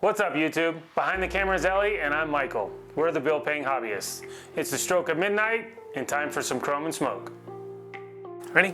What's up, YouTube? Behind the camera is Ellie, and I'm Michael. We're the Bill Paying Hobbyists. It's the stroke of midnight, and time for some chrome and smoke. Ready?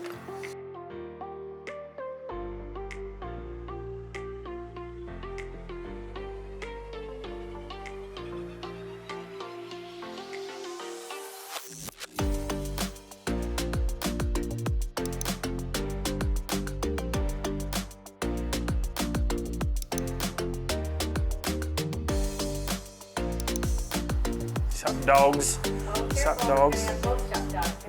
Sup, dogs? Sup, dogs?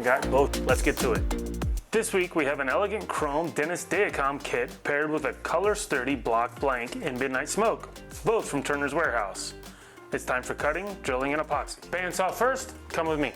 Got both. Let's get to it. This week we have an elegant chrome Dennis Dayacom kit paired with a color sturdy block blank in Midnight Smoke, both from Turner's Warehouse. It's time for cutting, drilling, and epoxy. Bandsaw first, come with me.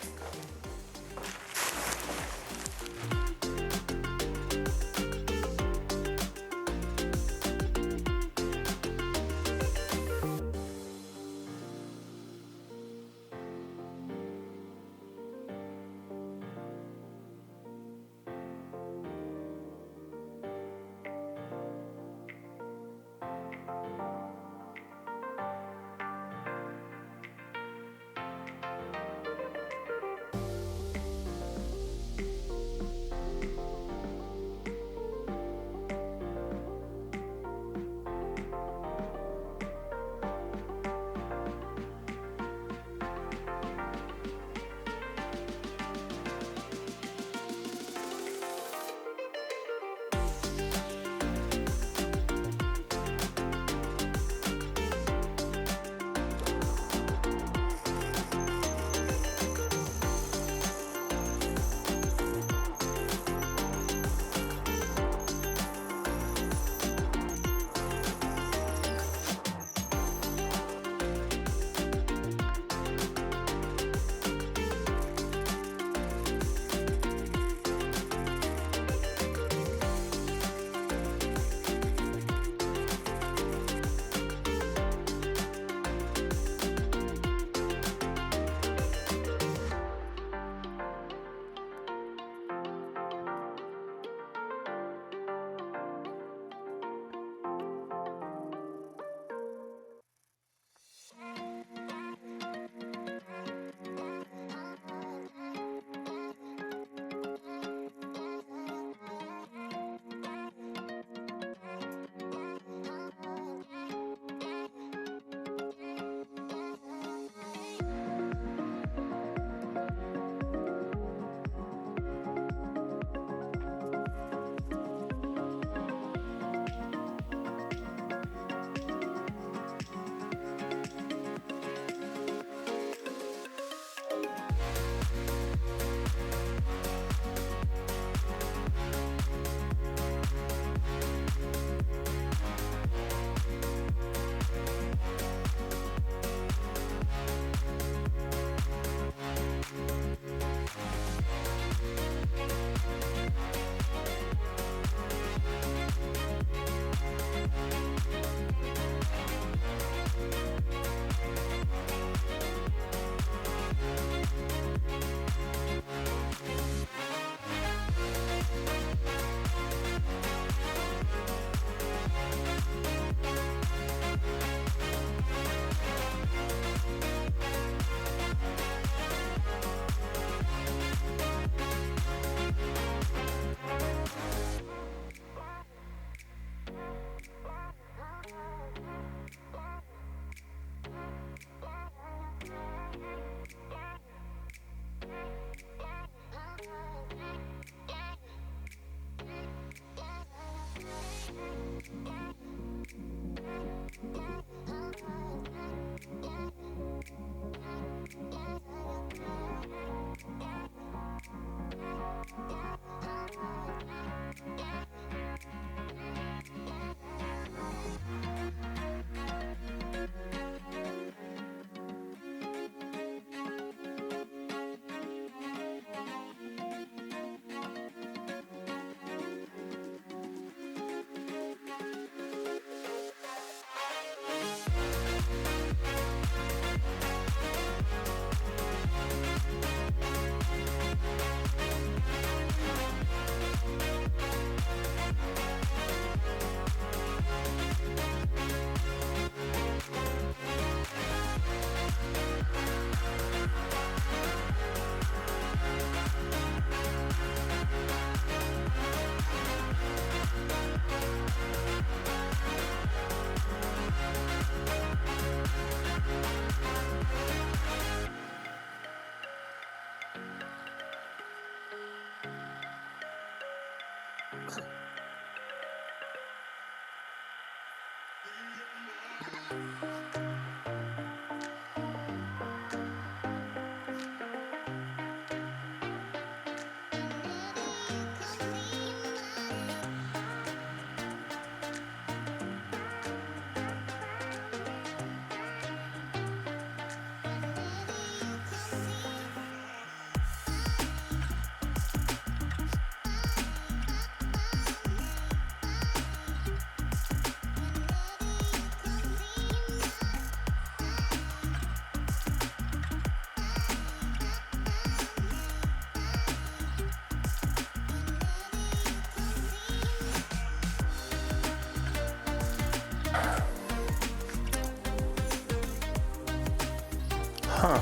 Huh.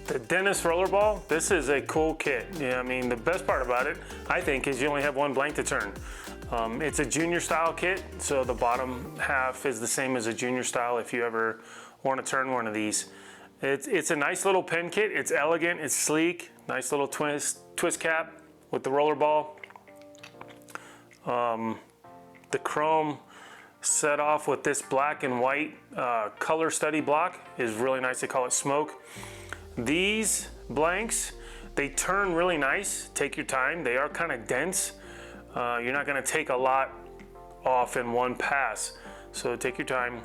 The Dennis Rollerball, this is a cool kit. Yeah, I mean, the best part about it, I think, is you only have one blank to turn. It's a junior style kit, so the bottom half is the same as a junior style if you ever want to turn one of these. It's a nice little pen kit. It's elegant, it's sleek, nice little twist cap with the rollerball. The chrome set off with this black and white color study block is really nice. They call it smoke. These blanks, they turn really nice. Take your time. They are kind of dense. You're not going to take a lot off in one pass, so take your time.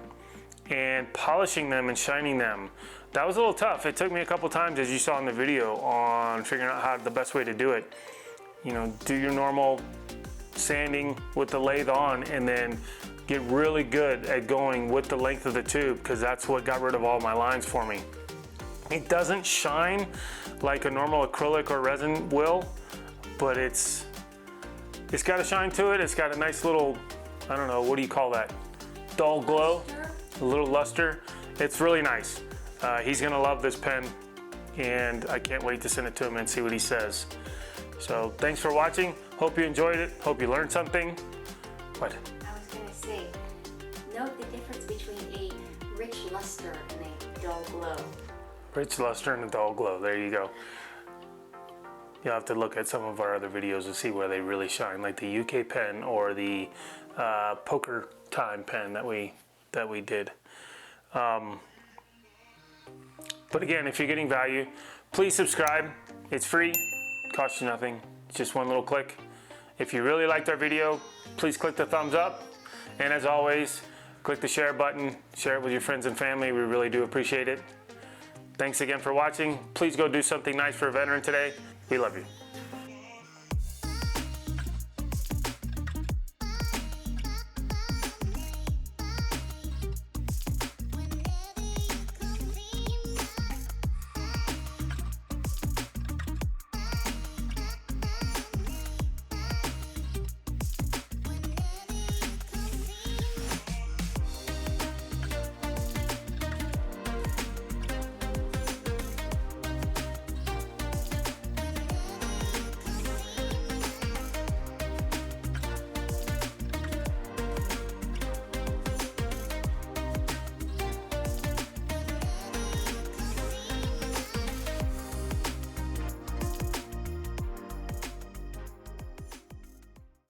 And polishing them and shining them, that was a little tough. It took me a couple times, as you saw in the video, on figuring out how the best way to do it. You know, do your normal sanding with the lathe on, and then get really good at going with the length of the tube, because that's what got rid of all my lines for me. It doesn't shine like a normal acrylic or resin will, but it's got a shine to it. It's got a nice little, I don't know, what do you call that? Dull glow, a little luster. It's really nice. He's gonna love this pen, and I can't wait to send it to him and see what he says. So thanks for watching. Hope you enjoyed it. Hope you learned something. What? I was gonna say, note the difference between a rich luster and a dull glow. Rich luster and a dull glow. There you go. You'll have to look at some of our other videos to see where they really shine, like the UK pen or the poker time pen that we did. But again, if you're getting value, please subscribe. It's free, costs you nothing. It's just one little click. If you really liked our video, please click the thumbs up. And as always, click the share button, share it with your friends and family. We really do appreciate it. Thanks again for watching. Please go do something nice for a veteran today. We love you.